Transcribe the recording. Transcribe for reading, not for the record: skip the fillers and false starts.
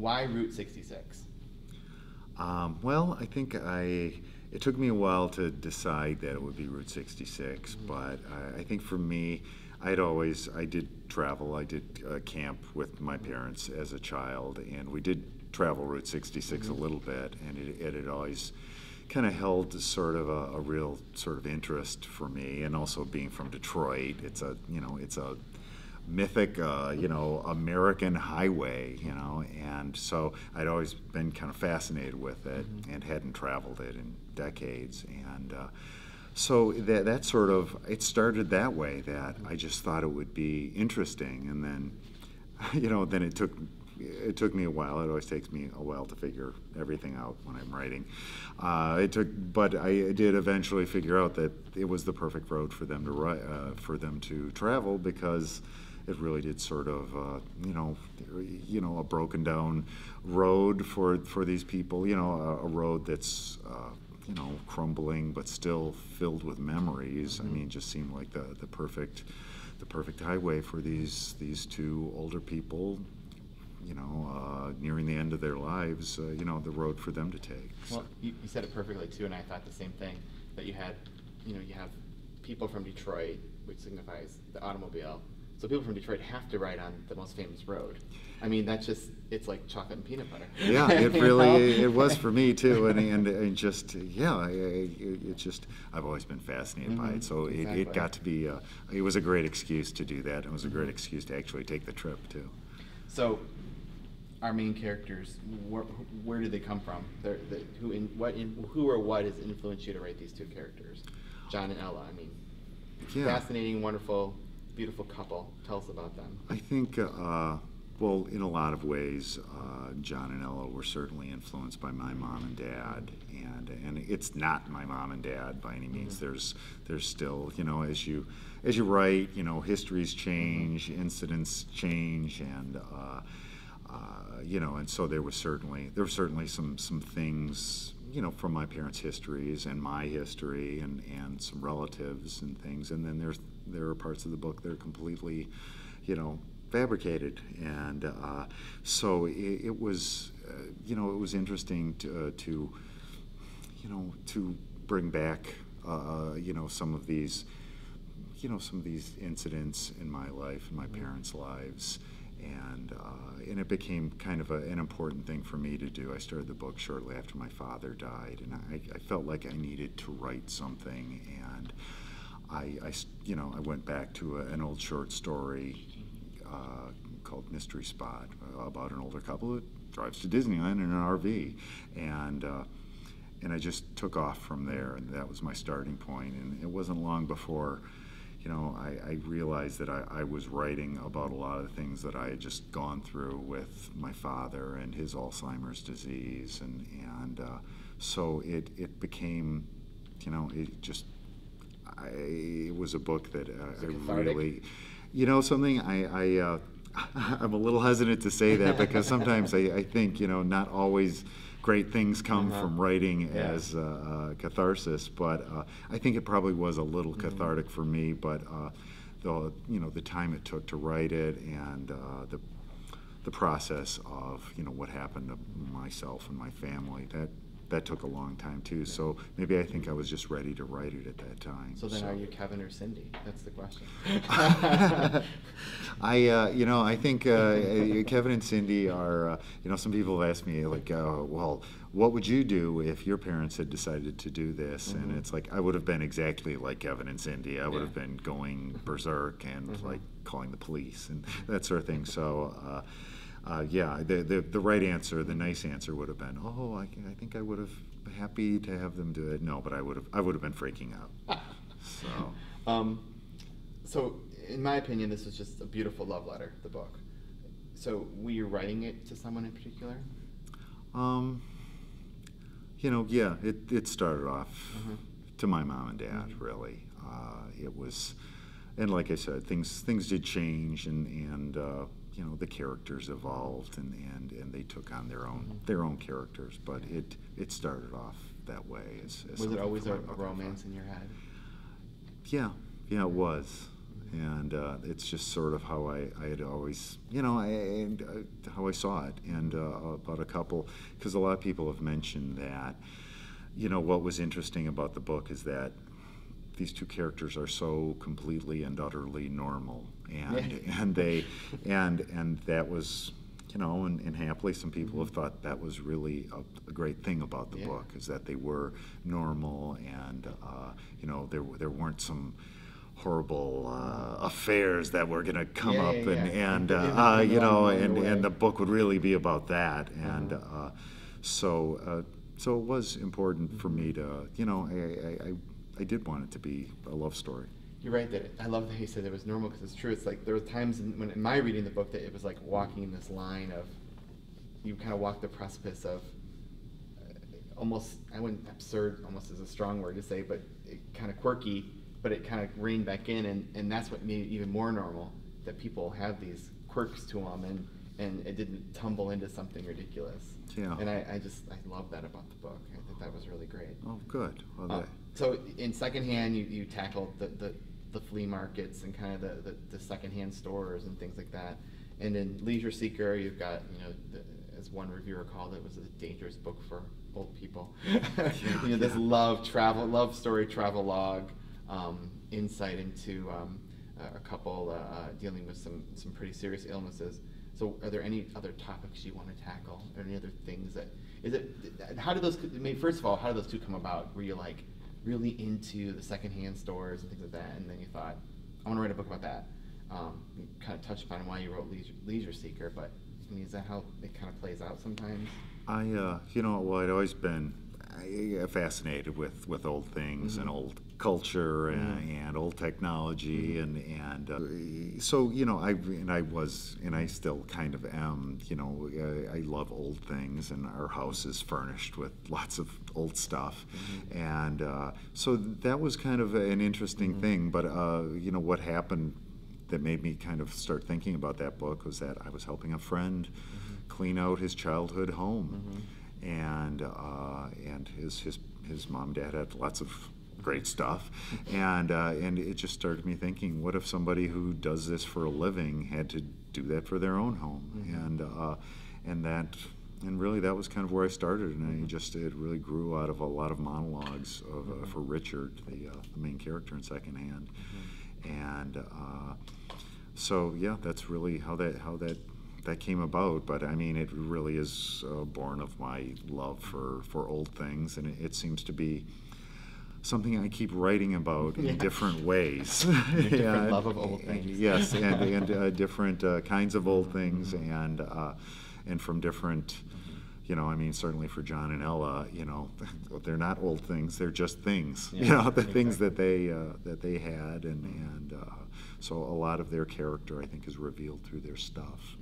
why Route 66? Well, I think it took me a while to decide that it would be Route 66, but I think for me, I did travel. I did camp with my parents as a child, and we did travel Route 66 a little bit, and it had always kind of held sort of a real sort of interest for me. And also being from Detroit, it's a mythic, American highway, and so I'd always been kind of fascinated with it and hadn't traveled it in decades. And so that sort of, it started that way, that I just thought it would be interesting. And then, then it took me a while. It always takes me a while to figure everything out when I'm writing. But I did eventually figure out that it was the perfect road for them to travel, because it really did sort of, a broken down road for these people. A road that's, crumbling but still filled with memories. I mean, it just seemed like the perfect highway for these two older people. Nearing the end of their lives, the road for them to take. Well, you said it perfectly too, and I thought the same thing, that you have people from Detroit, which signifies the automobile. So people from Detroit have to ride on the most famous road. I mean, it's like chocolate and peanut butter. Yeah, it really, it was for me too, and I've always been fascinated by it. So exactly. it got to be, it was a great excuse to do that. It was a great excuse to actually take the trip too. So, our main characters, where do they come from? Who or what has influenced you to write these two characters, John and Ella? I mean, fascinating, wonderful, beautiful couple. Tell us about them. I think, well, in a lot of ways, John and Ella were certainly influenced by my mom and dad, and it's not my mom and dad by any means. There's still, as you write, histories change, incidents change, and and so there were certainly some things, from my parents' histories and my history, and some relatives and things, and then there are parts of the book that are completely, fabricated, and so it was, it was interesting to bring back, some of these incidents in my life, in my parents' lives, and it became kind of an important thing for me to do. I started the book shortly after my father died, and I felt like I needed to write something, and I went back to an old short story called Mystery Spot, about an older couple that drives to Disneyland in an RV, and I just took off from there, and that was my starting point. And it wasn't long before, I realized that I was writing about a lot of the things that I had just gone through with my father and his Alzheimer's disease, and so it became, it was a book that I really, something I'm a little hesitant to say that, because sometimes I think, not always great things come from writing as catharsis, but I think it probably was a little cathartic for me. But the time it took to write it, and the process of what happened to myself and my family, that took a long time too. So maybe I think I was just ready to write it at that time. So then, are you Kevin or Cindy? That's the question. I think Kevin and Cindy are. Some people have asked me, like, well, what would you do if your parents had decided to do this? And it's like, I would have been exactly like Kevin and Cindy. I would have been going berserk and like calling the police and that sort of thing. So. The right answer, the nice answer, would have been, I think I would have been happy to have them do it. No, but I would have been freaking out. So, in my opinion, this is just a beautiful love letter, the book. So, were you writing it to someone in particular? It started off to my mom and dad, really. It was, and like I said, things did change, and the characters evolved, and they took on their own characters, but it started off that way. As was it always a romance in your head? Yeah, it was. And it's just sort of how I had always, how I saw it. And about a couple, because a lot of people have mentioned that, what was interesting about the book is that these two characters are so completely and utterly normal, and that was, and happily some people have thought that was really a great thing about the book, is that they were normal, and there weren't some horrible affairs that were going to come up, and the book would really be about that, and so it was important for me to, I did want it to be a love story. You're right that I love that you said it was normal, because it's true. It's like there were times in my reading the book that it was like walking this line of, you kind of walk the precipice of almost, I wouldn't, absurd almost is a strong word to say, but kind of quirky, but it kind of reined back in, and that's what made it even more normal, that people have these quirks to them, and it didn't tumble into something ridiculous. Yeah. And I love that about the book. I think that was really great. Oh, good. Well, so in secondhand, you tackled the flea markets and kind of the secondhand stores and things like that. And in Leisure Seeker, you've got, as one reviewer called it, was a dangerous book for old people. This love story travelogue, insight into a couple dealing with some pretty serious illnesses. So are there any other topics you want to tackle, or any other things how do those, first of all, how do those two come about? Were you like really into the secondhand stores and things like that, and then you thought, I want to write a book about that? You kind of touched upon why you wrote Leisure Seeker, but is that how it kind of plays out sometimes? I'd always been fascinated with old things and old culture and old technology, and so I was, and I still kind of am, I love old things, and our house is furnished with lots of old stuff, and so that was kind of an interesting thing. But what happened that made me kind of start thinking about that book was that I was helping a friend clean out his childhood home, and his mom and dad had lots of great stuff, and it just started me thinking, what if somebody who does this for a living had to do that for their own home? And really that was kind of where I started, and it really grew out of a lot of monologues for Richard, the main character in Secondhand, and so that's really how that came about. But I mean, it really is born of my love for old things, and it seems to be something I keep writing about in different ways. Different love of old things. Yes, and different kinds of old things, and from different. Certainly for John and Ella, they're not old things; they're just things. Things that they had, and so a lot of their character, I think, is revealed through their stuff.